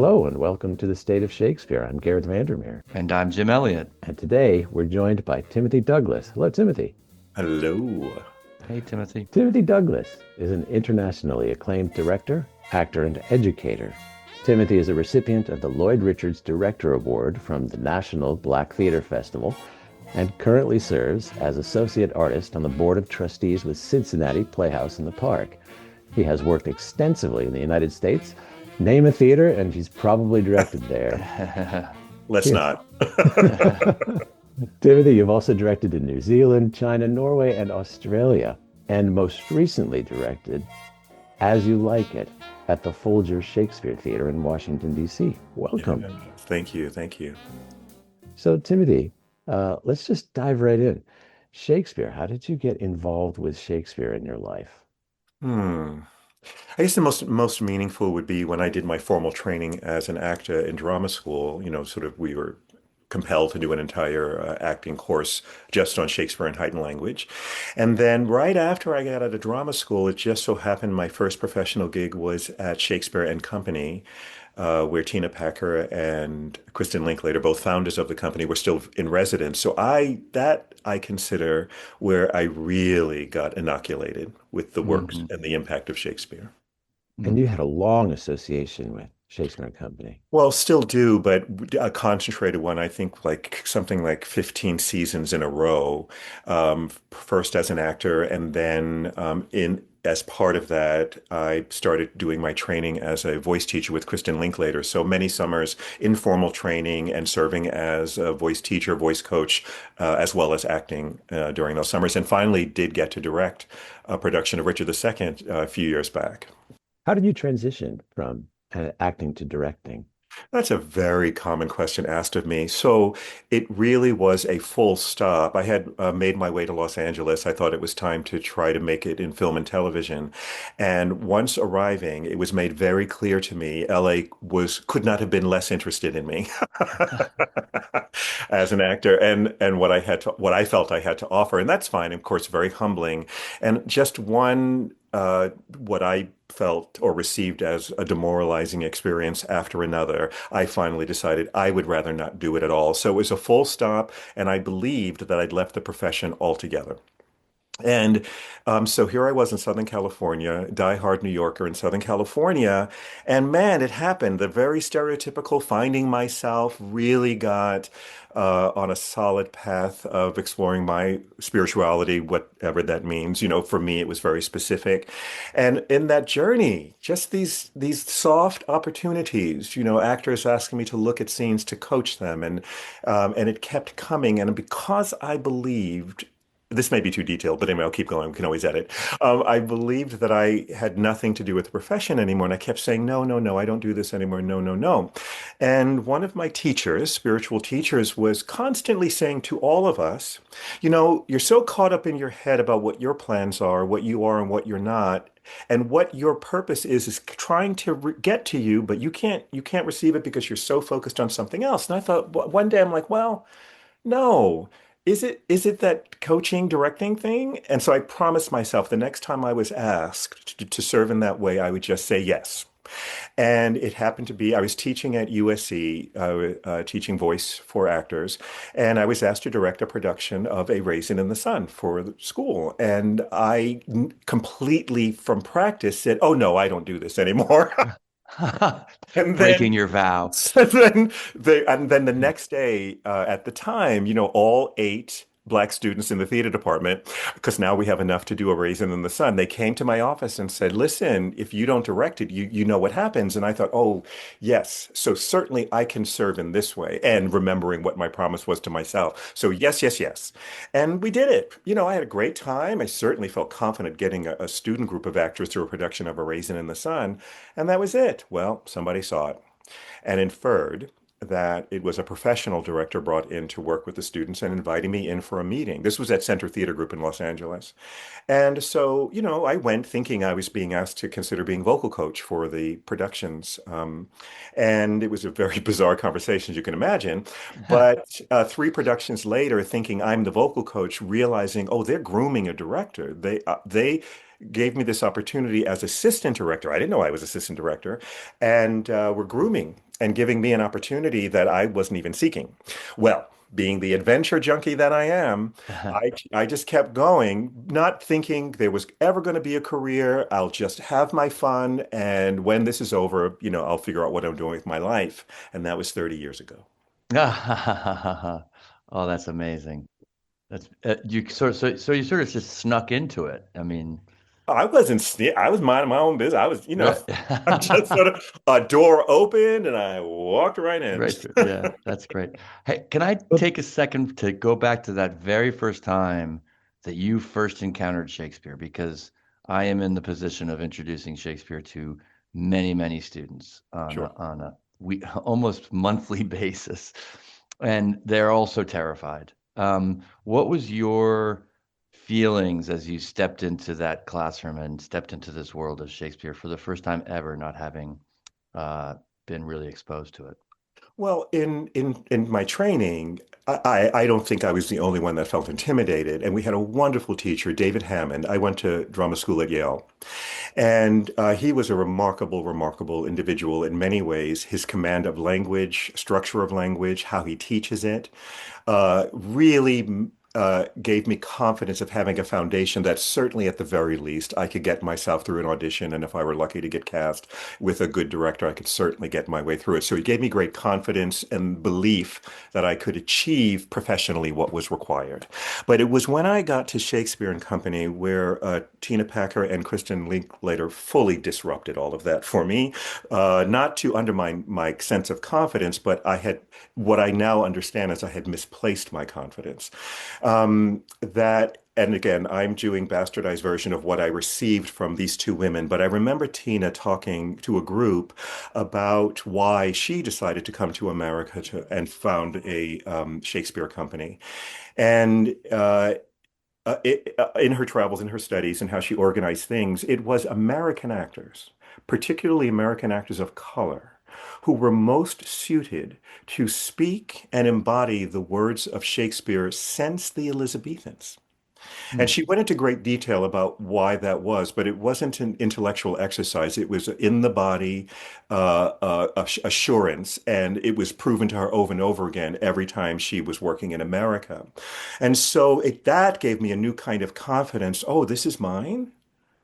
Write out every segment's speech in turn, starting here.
Hello and welcome to the State of Shakespeare. I'm Garrett Vandermeer. And I'm Jim Elliott. And today we're joined by Timothy Douglas. Hello, Timothy. Hello. Hey, Timothy. Timothy Douglas is an internationally acclaimed director, actor, and educator. Timothy is a recipient of the Lloyd Richards Director Award from the National Black Theatre Festival and currently serves as associate artist on the Board of Trustees with Cincinnati Playhouse in the Park. He has worked extensively in the United States. Name a theater, and he's probably directed there. Let's not. Timothy, you've also directed in New Zealand, China, Norway, and Australia, and most recently directed As You Like It at the Folger Shakespeare Theatre in Washington, D.C. Welcome. Yeah, thank you. Thank you. So, Timothy, let's just dive right in. Shakespeare, how did you get involved with Shakespeare in your life? Hmm. I guess the most meaningful would be when I did my formal training as an actor in drama school. Sort of we were compelled to do an entire acting course just on Shakespeare and heightened language. And then right after I got out of drama school, it just so happened my first professional gig was at Shakespeare and Company, where Tina Packer and Kristin Linklater, both founders of the company, were still in residence. So I consider where I really got inoculated with the works Mhm. and the impact of Shakespeare. And you had a long association with Shakespeare and Company. Well, still do, but a concentrated one. I think like something like 15 seasons in a row. First as an actor, and then in as part of that, I started doing my training as a voice teacher with Kristin Linklater. So many summers, informal training and serving as a voice teacher, voice coach, as well as acting during those summers. And finally, did get to direct a production of Richard II a few years back. How did you transition from acting to directing? That's a very common question asked of me. So it really was a full stop. I had made my way to Los Angeles. I thought it was time to try to make it in film and television. And once arriving, it was made very clear to me LA could not have been less interested in me as an actor and what I felt I had to offer. And that's fine, of course, very humbling. And just one what I felt or received as a demoralizing experience after another, I finally decided I would rather not do it at all. So it was a full stop, and I believed that I'd left the profession altogether. And so here I was in Southern California, diehard New Yorker in Southern California. And man, it happened. The very stereotypical finding myself really got on a solid path of exploring my spirituality, whatever that means. For me, it was very specific. And in that journey, just these soft opportunities, actors asking me to look at scenes to coach them. And it kept coming. And because I believed this may be too detailed, but anyway, I'll keep going. We can always edit. I believed that I had nothing to do with the profession anymore. And I kept saying, no, no, no, I don't do this anymore. No, no, no. And one of my teachers, spiritual teachers, was constantly saying to all of us, you're so caught up in your head about what your plans are, what you are and what you're not. And what your purpose is trying to get to you, but you can't receive it because you're so focused on something else. And I thought one day I'm like, well, no. Is it that coaching, directing thing? And so I promised myself the next time I was asked to serve in that way, I would just say yes. And it happened to be I was teaching at USC, teaching voice for actors, and I was asked to direct a production of A Raisin in the Sun for the school. And I completely, from practice, said, "Oh no, I don't do this anymore." And then Breaking your vow. so then the next day, at the time, all eight Black students in the theater department, because now we have enough to do A Raisin in the Sun, they came to my office and said, "Listen, if you don't direct it, you know what happens." And I thought, oh, yes. So certainly I can serve in this way, and remembering what my promise was to myself. So yes, yes, yes. And we did it. I had a great time. I certainly felt confident getting a student group of actors through a production of A Raisin in the Sun. And that was it. Well, somebody saw it and inferred that it was a professional director brought in to work with the students and inviting me in for a meeting. This was at Center Theater Group in Los Angeles. And so, I went thinking I was being asked to consider being vocal coach for the productions. And it was a very bizarre conversation, as you can imagine. But three productions later, thinking I'm the vocal coach, realizing, oh, they're grooming a director. They gave me this opportunity as assistant director. I didn't know I was assistant director, and were grooming and giving me an opportunity that I wasn't even seeking. Well, being the adventure junkie that I am, I just kept going, not thinking there was ever going to be a career. I'll just have my fun, and when this is over, I'll figure out what I'm doing with my life. And that was 30 years ago. Oh, that's amazing. That's you so you sort of just snuck into it. I mean, I was minding my own business. right. I just sort of a door opened and I walked right in. Right through. Yeah, that's great. Hey, can I take a second to go back to that very first time that you first encountered Shakespeare? Because I am in the position of introducing Shakespeare to many, many students Sure. on a almost monthly basis, and they're also terrified. What was your feelings as you stepped into that classroom and stepped into this world of Shakespeare for the first time ever, not having uh, been really exposed to it? Well, in my training, I don't think I was the only one that felt intimidated. And we had a wonderful teacher, David Hammond. I went to drama school at Yale. And he was a remarkable, remarkable individual in many ways. His command of language, structure of language, how he teaches it, really gave me confidence of having a foundation that certainly at the very least I could get myself through an audition. And if I were lucky to get cast with a good director, I could certainly get my way through it. So he gave me great confidence and belief that I could achieve professionally what was required. But it was when I got to Shakespeare and Company where Tina Packer and Kristin Linklater fully disrupted all of that for me. Not to undermine my sense of confidence, but what I now understand is I had misplaced my confidence. And again, I'm doing bastardized version of what I received from these two women, but I remember Tina talking to a group about why she decided to come to America and found a Shakespeare company. And in her travels, in her studies, and how she organized things, it was American actors, particularly American actors of color, who were most suited to speak and embody the words of Shakespeare since the Elizabethans. And Hmm. she went into great detail about why that was, but it wasn't an intellectual exercise. It was in the body assurance, and it was proven to her over and over again every time she was working in America. And so that gave me a new kind of confidence. Oh, this is mine.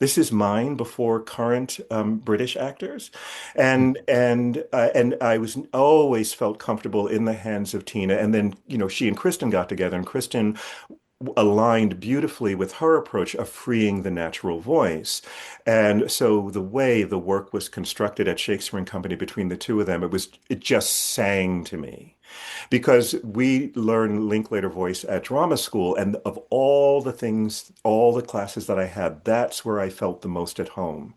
This is mine before current British actors, and I was always felt comfortable in the hands of Tina. And then she and Kristin got together, and Kristin aligned beautifully with her approach of freeing the natural voice. And so the way the work was constructed at Shakespeare and Company between the two of them, it just sang to me. Because we learn Linklater voice at drama school, and of all the things, all the classes that I had, that's where I felt the most at home.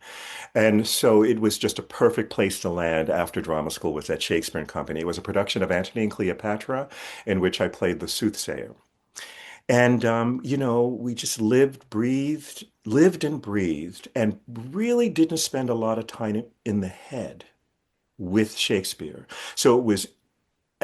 And so it was just a perfect place to land after drama school was at Shakespeare and Company. It was a production of Antony and Cleopatra in which I played the soothsayer. And, we just lived and breathed, and really didn't spend a lot of time in the head with Shakespeare. So it was,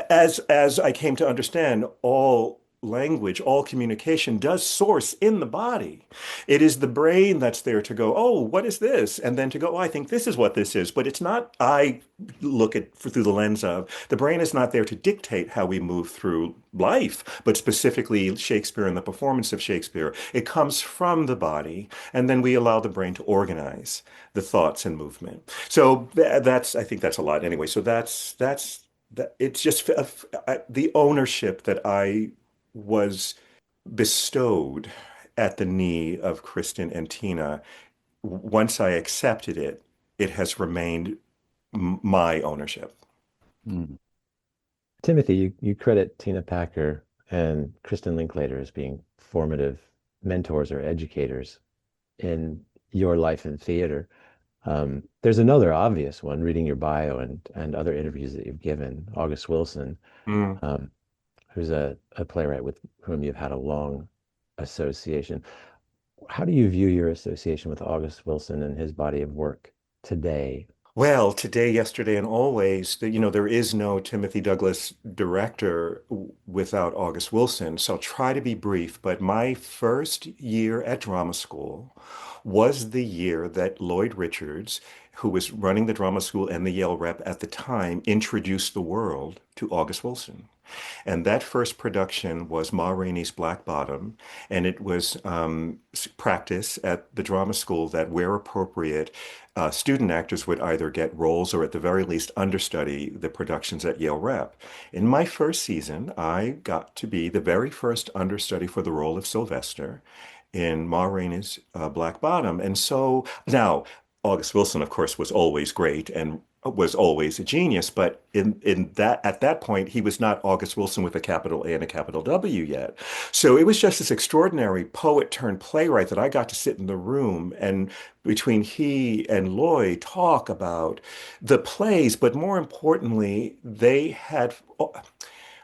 as I came to understand, all language, all communication does source in the body. It is the brain that's there to go, oh, what is this? And then to go, oh, I think this is what this is. But it's not, I look at through the lens of, the brain is not there to dictate how we move through life, but specifically Shakespeare and the performance of Shakespeare. It comes from the body, and then we allow the brain to organize the thoughts and movement. So I think that's a lot anyway. So it's just the ownership that I was bestowed at the knee of Kristin and Tina. Once I accepted it, it has remained my ownership. Hmm. Timothy, you credit Tina Packer and Kristin Linklater as being formative mentors or educators in your life in theater. There's another obvious one, reading your bio and other interviews that you've given, August Wilson, Mm. um, who's a playwright with whom you've had a long association. How do you view your association with August Wilson and his body of work today? Well, today, yesterday, and always, there is no Timothy Douglas director without August Wilson. So I'll try to be brief, but my first year at drama school was the year that Lloyd Richards, who was running the drama school and the Yale Rep at the time, introduced the world to August Wilson. And that first production was Ma Rainey's Black Bottom, and it was practice at the drama school that, where appropriate, student actors would either get roles or at the very least understudy the productions at Yale Rep. In my first season, I got to be the very first understudy for the role of Sylvester in Ma Rainey's Black Bottom. And so now August Wilson, of course, was always great and was always a genius, but in that at that point he was not August Wilson with a capital A and a capital W yet. So it was just this extraordinary poet turned playwright that I got to sit in the room and between he and Lloyd talk about the plays, but more importantly, they had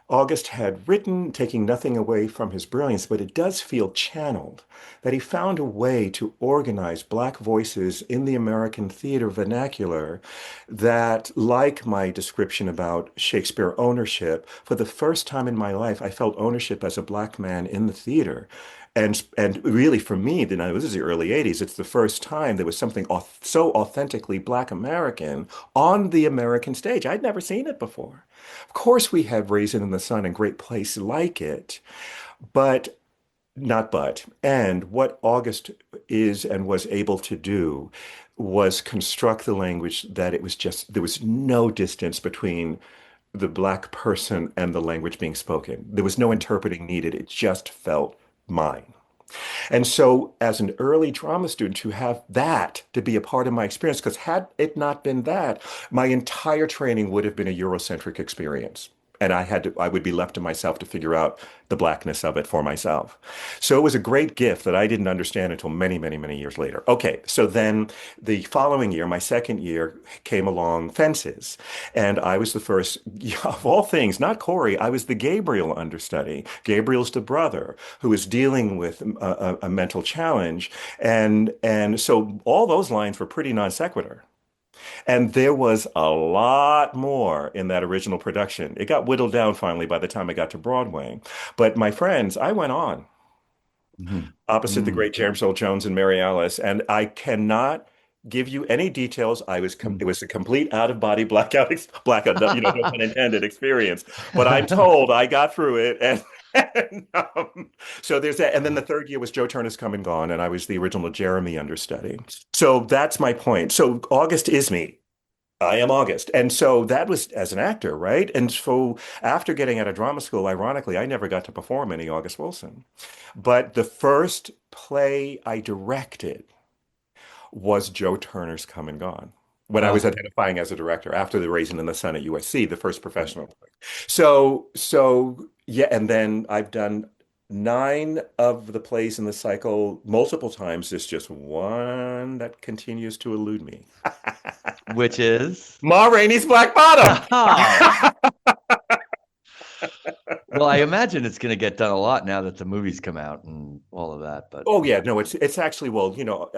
August had written, taking nothing away from his brilliance, but it does feel channeled, that he found a way to organize Black voices in the American theater vernacular that, like my description about Shakespeare ownership, for the first time in my life, I felt ownership as a Black man in the theater. And really for me, this is the early 80s, it's the first time there was something so authentically Black American on the American stage. I'd never seen it before. Of course, we have Raisin in the Sun and Great Place like it, but not but. And what August is and was able to do was construct the language that it was just, there was no distance between the Black person and the language being spoken. There was no interpreting needed. It just felt mine. And so, as an early drama student, to have that to be a part of my experience, because had it not been that, my entire training would have been a Eurocentric experience. And I would be left to myself to figure out the Blackness of it for myself. So it was a great gift that I didn't understand until many, many, many years later. Okay, so then the following year, my second year, came along Fences. And I was the first, of all things, not Corey, I was the Gabriel understudy. Gabriel's the brother who is dealing with a mental challenge. And so all those lines were pretty non sequitur. And there was a lot more in that original production. It got whittled down finally by the time I got to Broadway. But my friends, I went on Mhm. opposite the Mm. great James Earl Jones and Mary Alice, and I cannot give you any details. It was a complete out of body blackout, no pun intended experience. But I'm told I got through it, and so there's that. And then the third year was Joe Turner's Come and Gone, and I was the original Jeremy understudy. So that's my point. So August is me. I am August. And so that was as an actor, right? And so after getting out of drama school, ironically, I never got to perform any August Wilson. But the first play I directed was Joe Turner's Come and Gone when I was Oh, identifying as a director after the Raisin in the Sun at USC, the first right. professional play. So yeah, and then I've done nine of the plays in the cycle multiple times. There's just one that continues to elude me. Which is? Ma Rainey's Black Bottom. Oh, well, I imagine it's going to get done a lot now that the movies come out and all of that. But Oh yeah, no, it's actually well,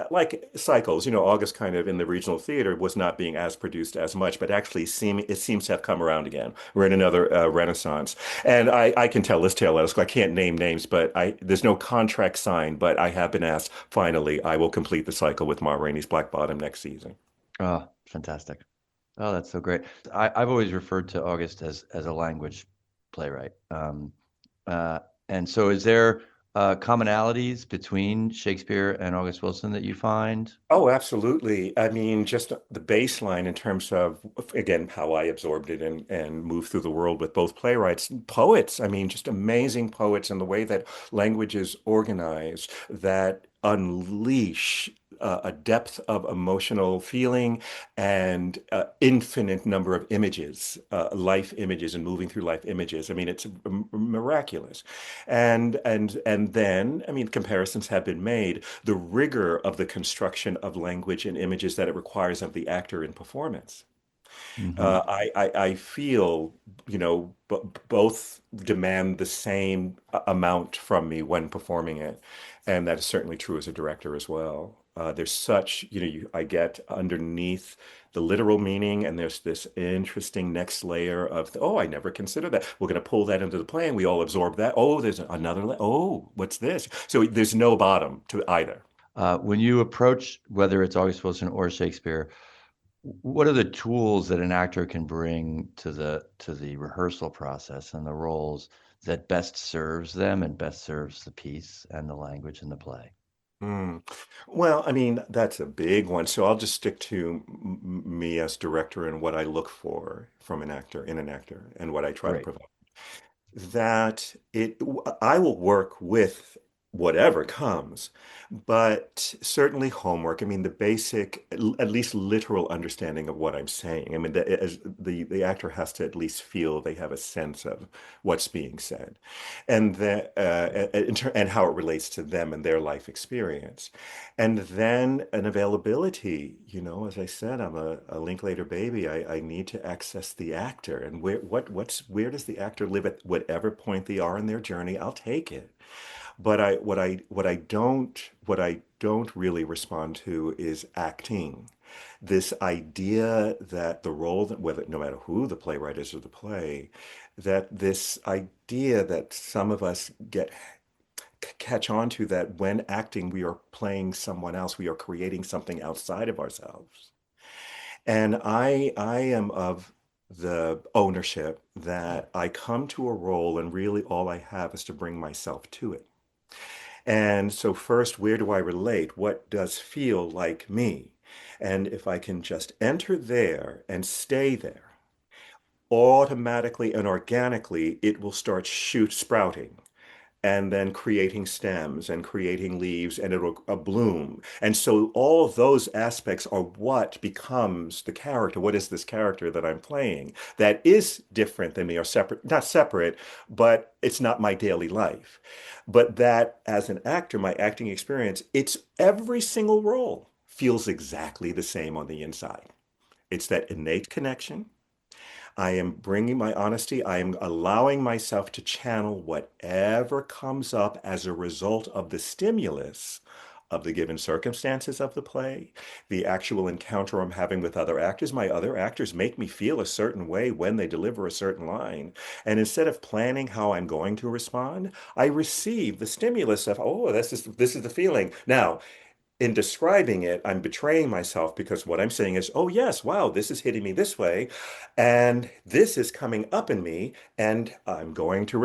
like cycles, August kind of in the regional theater was not being as produced as much, but actually it seems to have come around again. We're in another renaissance, and I can tell this tale. I can't name names, but I there's no contract signed, but I have been asked. Finally, I will complete the cycle with Ma Rainey's Black Bottom next season. oh, fantastic. Oh, that's so great. I've always referred to August as a language playwright. Uh, and so is there commonalities between Shakespeare and August Wilson that you find? Oh, absolutely. I mean, just the baseline in terms of, again, how I absorbed it and moved through the world with both playwrights, poets. I mean, just amazing poets and the way that language is organized that unleash a depth of emotional feeling and infinite number of images, life images and moving through life images. I mean, it's miraculous. And then, I mean, comparisons have been made. The rigor of the construction of language and images that it requires of the actor in performance. Hmm. I feel, b both demand the same amount from me when performing it, and that is certainly true as a director as well. There's such, I get underneath the literal meaning, and there's this interesting next layer of, oh, I never considered that. We're going to pull that into the play, and we all absorb that. Oh, there's another, oh, what's this? So there's no bottom to either. When you approach whether it's August Wilson or Shakespeare, what are the tools that an actor can bring to the rehearsal process and the roles that best serves them and best serves the piece and the language in the play? Mm. Well, I mean, that's a big one. So I'll just stick to me as director and what I look for from an actor in an actor and what I try to Great. provide. That I will work with whatever comes, but certainly homework. I mean, the basic, at least literal understanding of what I'm saying. I mean, as the actor has to at least feel they have a sense of what's being said, and that and how it relates to them and their life experience, and then an availability. As I said, I'm a Linklater baby. I need to access the actor, and where does the actor live at whatever point they are in their journey? I'll take it. But what I don't really respond to is acting. This idea that the role that whether no matter who the playwright is or the play, that this idea that some of us catch on to, that when acting we are playing someone else, we are creating something outside of ourselves. And I am of the ownership that I come to a role and really all I have is to bring myself to it. And so first, where do I relate? What does feel like me? And if I can just enter there and stay there, automatically and organically, it will start sprouting and then creating stems and creating leaves and it'll bloom. And so all of those aspects are what becomes the character. What is this character that I'm playing that is different than me or separate, not separate, but it's not my daily life. But that as an actor, my acting experience, it's every single role feels exactly the same on the inside. It's that innate connection. I am bringing my honesty. I am allowing myself to channel whatever comes up as a result of the stimulus of the given circumstances of the play, the actual encounter I'm having with other actors. My other actors make me feel a certain way when they deliver a certain line. And instead of planning how I'm going to respond, I receive the stimulus of, oh, this is the feeling. Now, in describing it, I'm betraying myself because what I'm saying is, oh, yes, wow, this is hitting me this way. And this is coming up in me. And I'm going to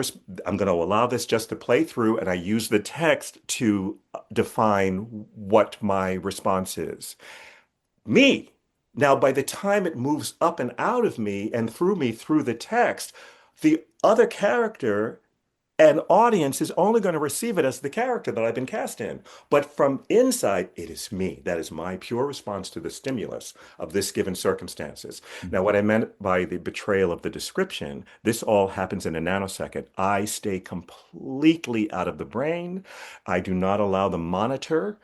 allow this just to play through. And I use the text to define what my response is. Me. Now, by the time it moves up and out of me and through me through the text, the other character an audience is only going to receive it as the character that I've been cast in. But from inside, it is me. That is my pure response to the stimulus of this given circumstances. Now, what I meant by the betrayal of the description, this all happens in a nanosecond. I stay completely out of the brain. I do not allow the monitor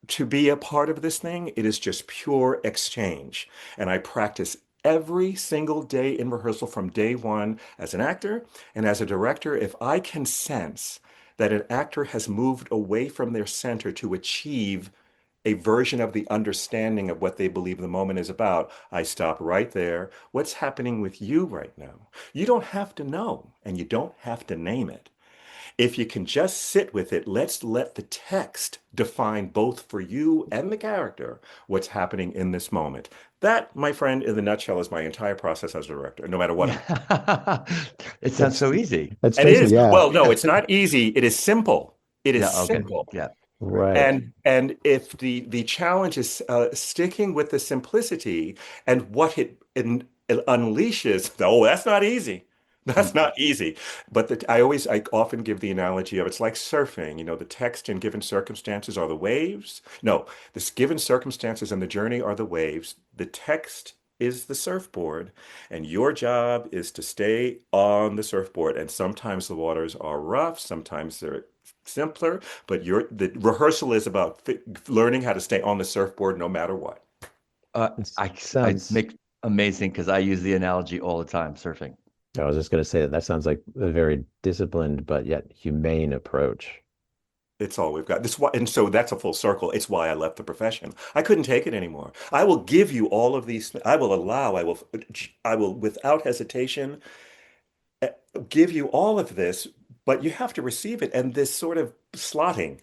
to be a part of this thing. It is just pure exchange. And I practice every single day in rehearsal from day one as an actor and as a director. If I can sense that an actor has moved away from their center to achieve a version of the understanding of what they believe the moment is about, I stop right there. What's happening with you right now? You don't have to know, and you don't have to name it. If you can just sit with it, let's let the text define both for you and the character what's happening in this moment. That, my friend, in the nutshell, is my entire process as a director, no matter what I'm. It sounds Let's so easy. let's It face it, is. yeah, Well, no, it's not easy. It is simple. It is Yeah, okay. simple. Yeah, great. right. And if the challenge is sticking with the simplicity and what it unleashes, oh, that's not easy. That's Mm. not easy. But I often give the analogy of it's like surfing. The text in given circumstances are the waves. No, this given circumstances and the journey are the waves. The text is the surfboard, and your job is to stay on the surfboard. And sometimes the waters are rough, sometimes they're simpler, but the rehearsal is about learning how to stay on the surfboard no matter what. It I sounds. make amazing because I use the analogy all the time, surfing. I was just going to say that sounds like a very disciplined but yet humane approach. It's all we've got. And so that's a full circle. It's why I left the profession. I couldn't take it anymore. I will give you all of these. I will, without hesitation, give you all of this, but you have to receive it. And this sort of slotting.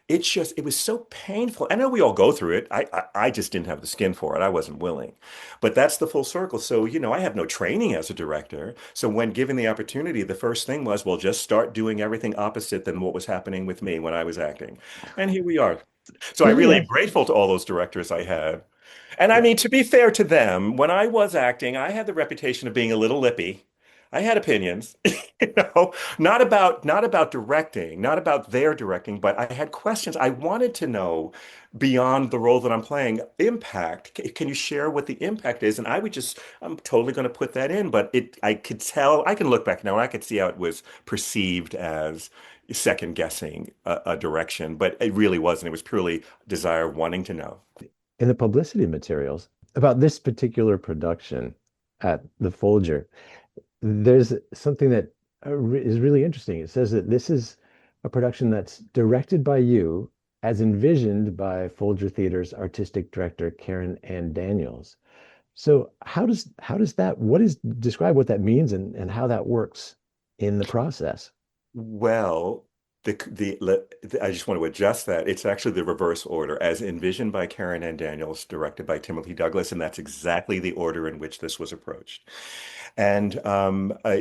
it was so painful. I know we all go through it. I just didn't have the skin for it. I wasn't willing. But that's the full circle. So, I have no training as a director. So when given the opportunity, the first thing was, well, just start doing everything opposite than what was happening with me when I was acting. And here we are. So I Yeah, really yeah, am grateful to all those directors I had. And I yeah. mean, to be fair to them, when I was acting, I had the reputation of being a little lippy. I had opinions, not about directing, not about their directing, but I had questions. I wanted to know beyond the role that I'm playing, impact. Can you share what the impact is? And I'm totally going to put that in, but I could tell, I can look back now and I could see how it was perceived as second guessing a direction, but it really wasn't. It was purely desire wanting to know. In the publicity materials about this particular production at the Folger, there's something that is really interesting. It says that this is a production that's directed by you as envisioned by Folger Theatre's artistic director, Karen Ann Daniels. So how does that, describe what that means and how that works in the process? Well, I just want to adjust that. It's actually the reverse order, as envisioned by Karen Ann Daniels, directed by Timothy Douglas, and that's exactly the order in which this was approached. And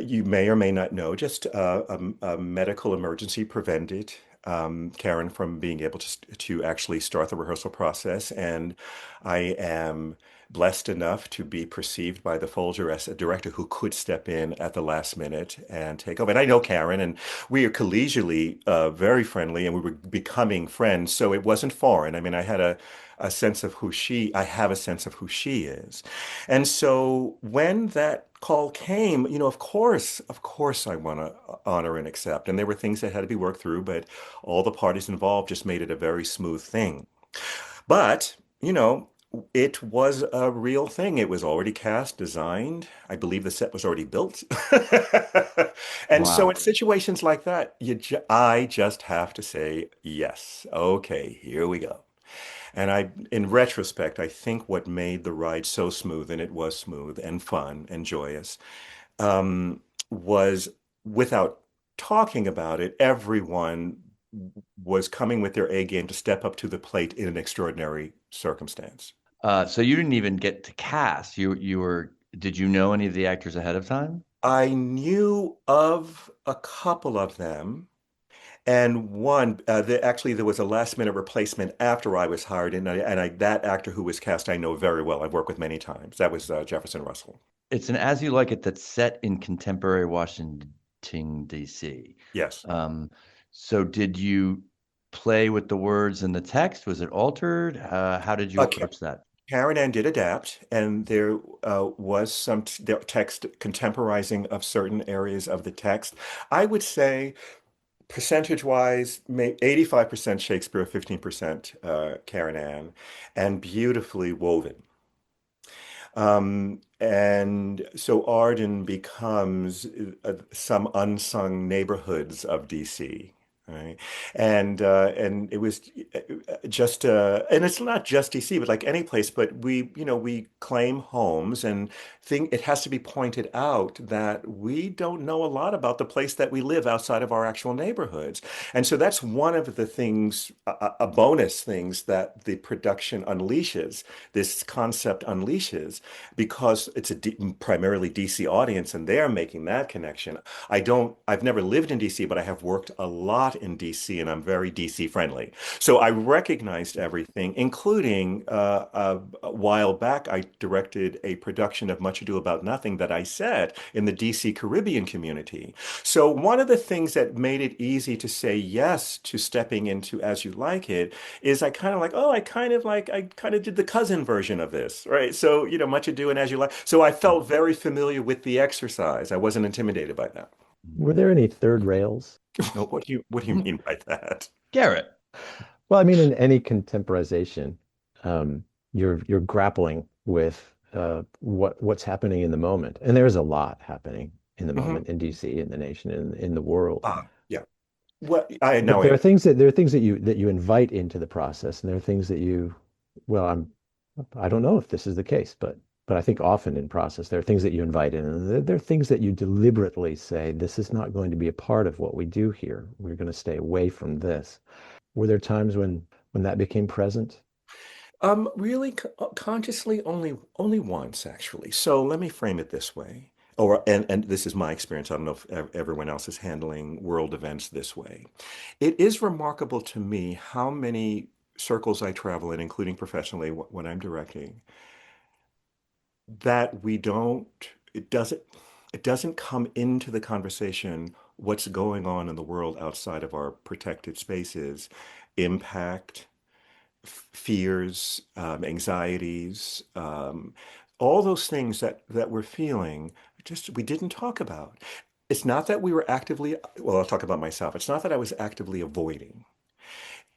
you may or may not know, just a medical emergency prevented Karen from being able to actually start the rehearsal process. And I am blessed enough to be perceived by the Folger as a director who could step in at the last minute and take over. And I know Karen, and we are collegially very friendly, and we were becoming friends. So it wasn't foreign. I mean, a sense of I have a sense of who she is. And so when that call came, of course, I want to honor and accept. And there were things that had to be worked through, but all the parties involved just made it a very smooth thing. But, it was a real thing. It was already cast, designed. I believe the set was already built. And so in Wow. situations like that, I just have to say, yes, okay, here we go. And in retrospect, I think what made the ride so smooth, and it was smooth and fun and joyous, um, was without talking about it, everyone was coming with their A game to step up to the plate in an extraordinary circumstance. So you didn't even get to cast. Did you know any of the actors ahead of time? I knew of a couple of them. And actually, there was a last minute replacement after I was hired, that actor who was cast, I know very well. I've worked with many times. That was Jefferson Russell. It's an As You Like It that's set in contemporary Washington, D.C. Yes. Um, so did you play with the words in the text? Was it altered? How did you Okay. approach that? Karen Ann did adapt, and there was some text contemporizing of certain areas of the text. I would say, percentage-wise, 85% Shakespeare, 15% Karen Ann, and beautifully woven. And so Arden becomes some unsung neighborhoods of DC, right? And it was and it's not just DC, but like any place. But we claim homes, and think it has to be pointed out that we don't know a lot about the place that we live outside of our actual neighborhoods. And so that's one of the things, a bonus things that the production unleashes, this concept unleashes, because it's primarily DC audience and they're making that connection. I've never lived in DC, but I have worked a lot in DC and I'm very DC friendly. So I recognized everything, including a while back, I directed a production of Much Ado About Nothing that I set in the DC Caribbean community. So one of the things that made it easy to say yes to stepping into As You Like It is I kind of did the cousin version of this, right? So, Much Ado and As You Like. So I felt very familiar with the exercise. I wasn't intimidated by that. Were there any third rails? What do you mean by that? Garrett. Well, I mean, in any contemporization, you're grappling with what's happening in the moment, and there's a lot happening in the Hmm. moment in DC, in the nation, in the world. Yeah. Well, I But know. I there are things that you invite into the process, and there are things that well, I don't know if this is the case, but I think often in process there are things that you invite in, and there are things that you deliberately say, this is not going to be a part of what we do here. We're going to stay away from this. Were there times when that became present? Really consciously only once actually. So let me frame it this way. Or and this is my experience. I don't know if everyone else is handling world events this way. It is remarkable to me how many circles I travel in, including professionally when I'm directing, that we don't it doesn't it doesn't come into the conversation what's going on in the world outside of our protected spaces, impact, fears, anxieties, all those things that we're feeling, just we didn't talk about. It's not that we were actively, well, I'll talk about myself. It's not that I was actively avoiding.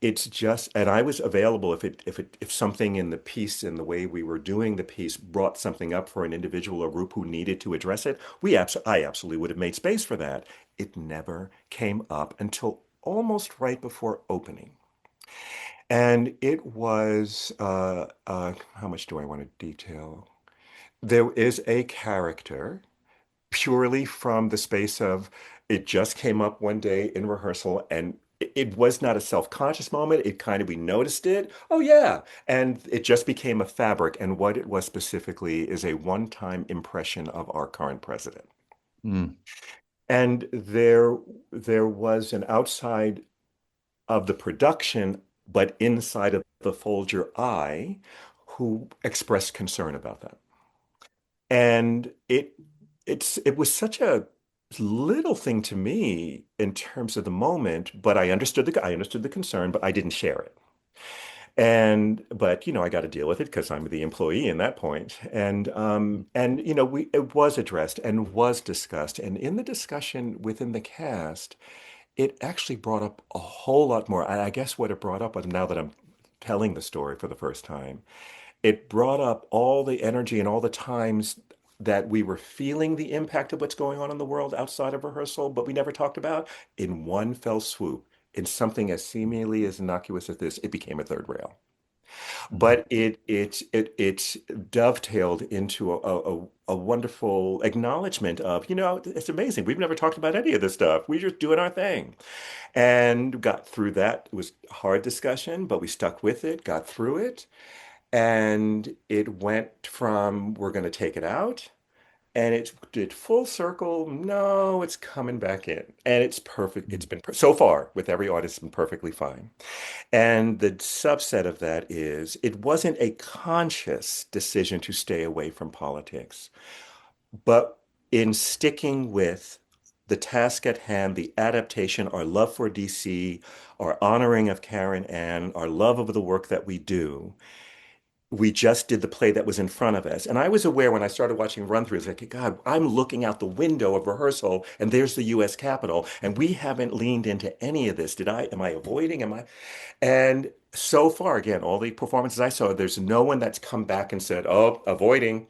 It's just, and I was available if something in the piece in the way we were doing the piece brought something up for an individual or group who needed to address it. I absolutely would have made space for that. It never came up until almost right before opening. And it was, how much do I want to detail? There is a character purely from the space of it just came up one day in rehearsal and it was not a self-conscious moment. It kind of, we noticed it. Oh, yeah. And it just became a fabric. And what it was specifically is a one-time impression of our current president. Mm. And there was an outside of the production, but inside of the Folger eye, who expressed concern about that. And it was such a little thing to me in terms of the moment, but I understood the concern, but I didn't share it. And but I got to deal with it because I'm the employee in that point. And we it was addressed and was discussed. And in the discussion within the cast, it actually brought up a whole lot more. And I guess what it brought up was now that I'm telling the story for the first time, it brought up all the energy and all the times that we were feeling the impact of what's going on in the world outside of rehearsal, but we never talked about in one fell swoop. In something as seemingly as innocuous as this, it became a third rail. Mhm. But it dovetailed into a wonderful acknowledgement of, it's amazing. We've never talked about any of this stuff. We're just doing our thing. And got through that. It was a hard discussion, but we stuck with it, got through it. And it went from we're going to take it out, and it did full circle. No, it's coming back in, and it's perfect. It's been so far with every artist, it's been perfectly fine. And the subset of that is it wasn't a conscious decision to stay away from politics, but in sticking with the task at hand, the adaptation, our love for DC, our honoring of Karen Ann, our love of the work that we just did the play that was in front of us. And I was aware when I started watching run-throughs, like, God, I'm looking out the window of rehearsal and there's the US Capitol, and we haven't leaned into any of this. Am I avoiding? And so far, again, all the performances I saw, there's no one that's come back and said, "Oh, avoiding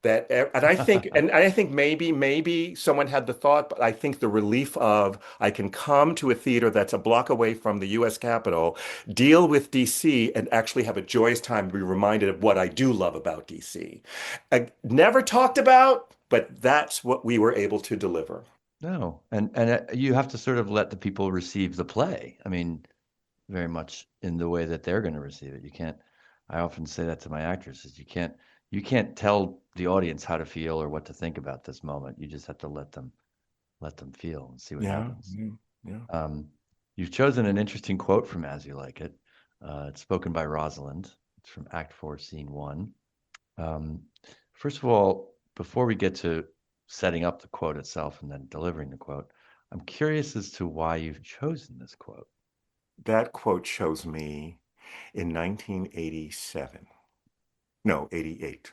that." And I think maybe someone had the thought, but I think the relief of I can come to a theater that's a block away from the U.S. Capitol, deal with DC, and actually have a joyous time, be reminded of what I do love about DC. I never talked about, but that's what we were able to deliver. No, and you have to sort of let the people receive the play. I mean, very much in the way that they're going to receive it. You can't. I often say that to my actresses. You can't tell the audience how to feel or what to think about this moment. You just have to let them feel and see what Yeah, happens. yeah, yeah. Um, you've chosen an interesting quote from As You Like It. It's spoken by Rosalind. It's from Act 4, Scene 1. Um, First of all, before we get to setting up the quote itself and then delivering the quote, I'm curious as to why you've chosen this quote. That quote shows me in 1987, no, 88,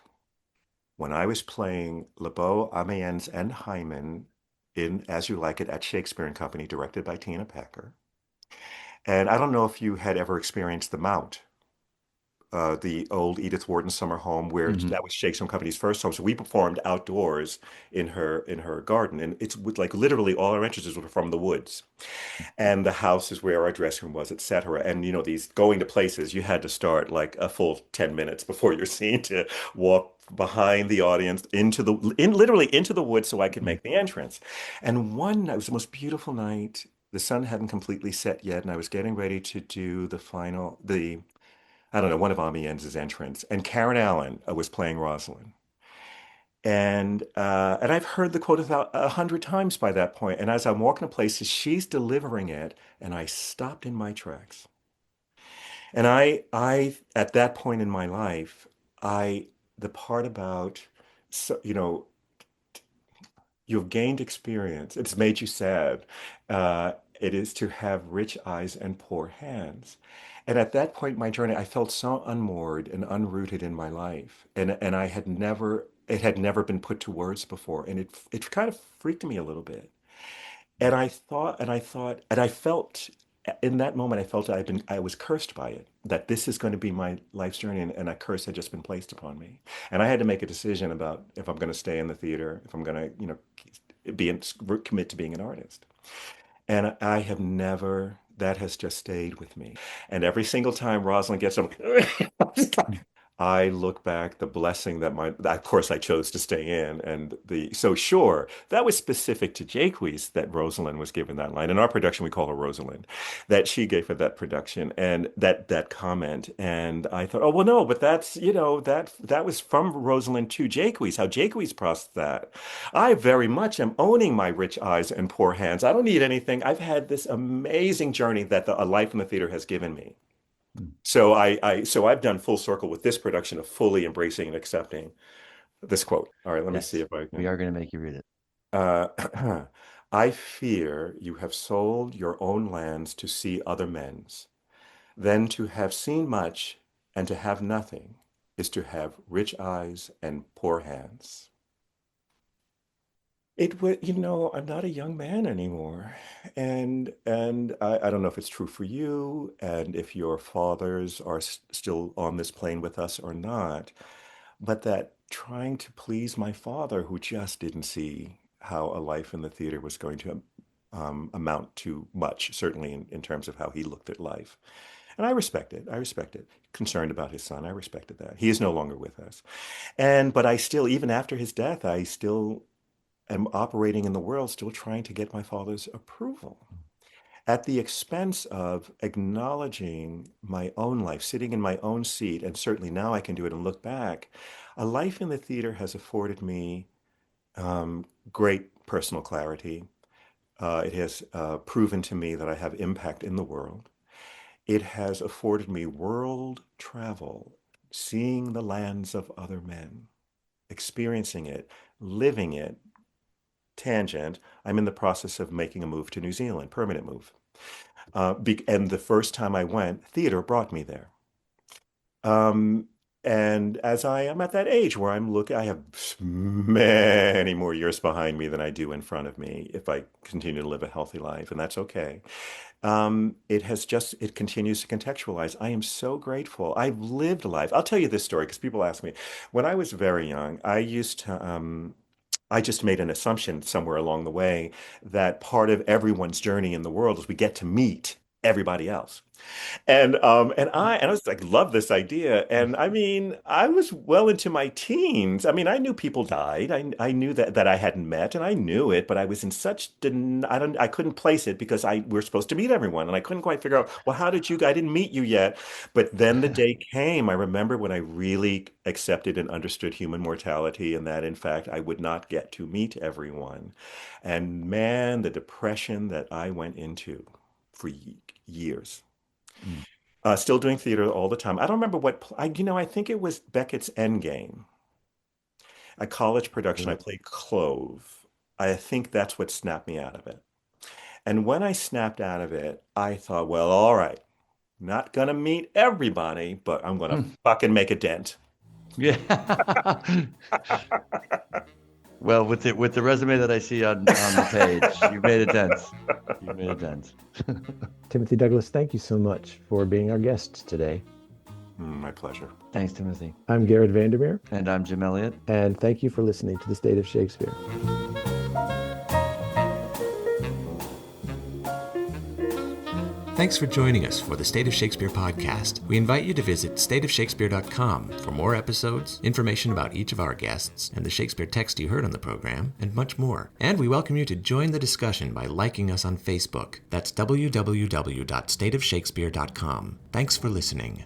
when I was playing Le Beau, Amiens, and Hyman in As You Like It at Shakespeare and Company, directed by Tina Packer. And I don't know if you had ever experienced The Mount, the old Edith Wharton summer home, where Hmm. that was Shakespeare and Company's first home. So we performed outdoors in her garden, and it's like literally all our entrances were from the woods. And the house is where our dressing room was, etc. And these going to places, you had to start like a full 10 minutes before your scene to walk behind the audience literally into the woods so I could make the entrance. And one night, it was the most beautiful night. The sun hadn't completely set yet, and I was getting ready to do I don't know, one of Amiens's entrance, and Karen Allen was playing Rosalind. And I've heard the quote about 100 times by that point. And as I'm walking to places, she's delivering it, and I stopped in my tracks. And at that point in my life, the part about, so, you've gained experience. It's made you sad. It is to have rich eyes and poor hands. And at that point in my journey, I felt so unmoored and unrooted in my life. And it had never been put to words before. And it kind of freaked me a little bit. And I felt in that moment, I felt I was cursed by it, that this is going to be my life's journey, and a curse had just been placed upon me. And I had to make a decision about if I'm going to stay in the theater, if I'm going to, commit to being an artist. And I have never, that has just stayed with me. And every single time Rosalind gets up, I look back, the blessing of course I chose to stay in. So sure, that was specific to Jacques that Rosalind was given that line. In our production, we call her Rosalind, that she gave for that production and that comment. And I thought, oh, well, no, but that's, that was from Rosalind to Jacques, how Jacques processed that. I very much am owning my rich eyes and poor hands. I don't need anything. I've had this amazing journey that a life in the theater has given me. So I've done full circle with this production of fully embracing and accepting this quote. All right, let me see if I can. We are going to make you read it. I fear you have sold your own lands to see other men's. Then to have seen much and to have nothing is to have rich eyes and poor hands. It would, I'm not a young man anymore. And I don't know if it's true for you and if your fathers are still on this plane with us or not, but that trying to please my father, who just didn't see how a life in the theater was going to amount to much, certainly in terms of how he looked at life. And I respect it. I respect it. Concerned about his son, I respected that. He is no longer with us. But I still, even after his death, I still am operating in the world, still trying to get my father's approval at the expense of acknowledging my own life, sitting in my own seat. And certainly now I can do it and look back. A life in the theater has afforded me great personal clarity. It has proven to me that I have impact in the world. It has afforded me world travel, seeing the lands of other men, experiencing it, living it. Tangent, I'm in the process of making a move to New Zealand, permanent move. And the first time I went, theater brought me there. And as I am at that age where I have many more years behind me than I do in front of me if I continue to live a healthy life, and that's okay. It continues to contextualize. I am so grateful. I've lived a life. I'll tell you this story because people ask me. When I was very young, I just made an assumption somewhere along the way that part of everyone's journey in the world is we get to meet everybody else. And I was like, love this idea. And I mean, I was well into my teens. I mean, I knew people died. I knew that I hadn't met, and I knew it, but I was in I couldn't place it because we're supposed to meet everyone, and I couldn't quite figure out, well, I didn't meet you yet. But then the day came. I remember when I really accepted and understood human mortality, and that in fact I would not get to meet everyone. And man, the depression that I went into for years. Still doing theater all the time. I don't remember I think it was Beckett's Endgame, a college production. I played Clove. I think that's what snapped me out of it. And when I snapped out of it, I thought, well, all right, not gonna meet everybody, but I'm gonna fucking make a dent. Yeah. Well, with the resume that I see on the page, you made a dent. You made a dent. Timothy Douglas, thank you so much for being our guest today. My pleasure. Thanks, Timothy. I'm Garrett Vandermeer. And I'm Jim Elliott. And thank you for listening to The State of Shakespeare. Thanks for joining us for the State of Shakespeare podcast. We invite you to visit stateofshakespeare.com for more episodes, information about each of our guests, and the Shakespeare text you heard on the program, and much more. And we welcome you to join the discussion by liking us on Facebook. That's www.stateofshakespeare.com. Thanks for listening.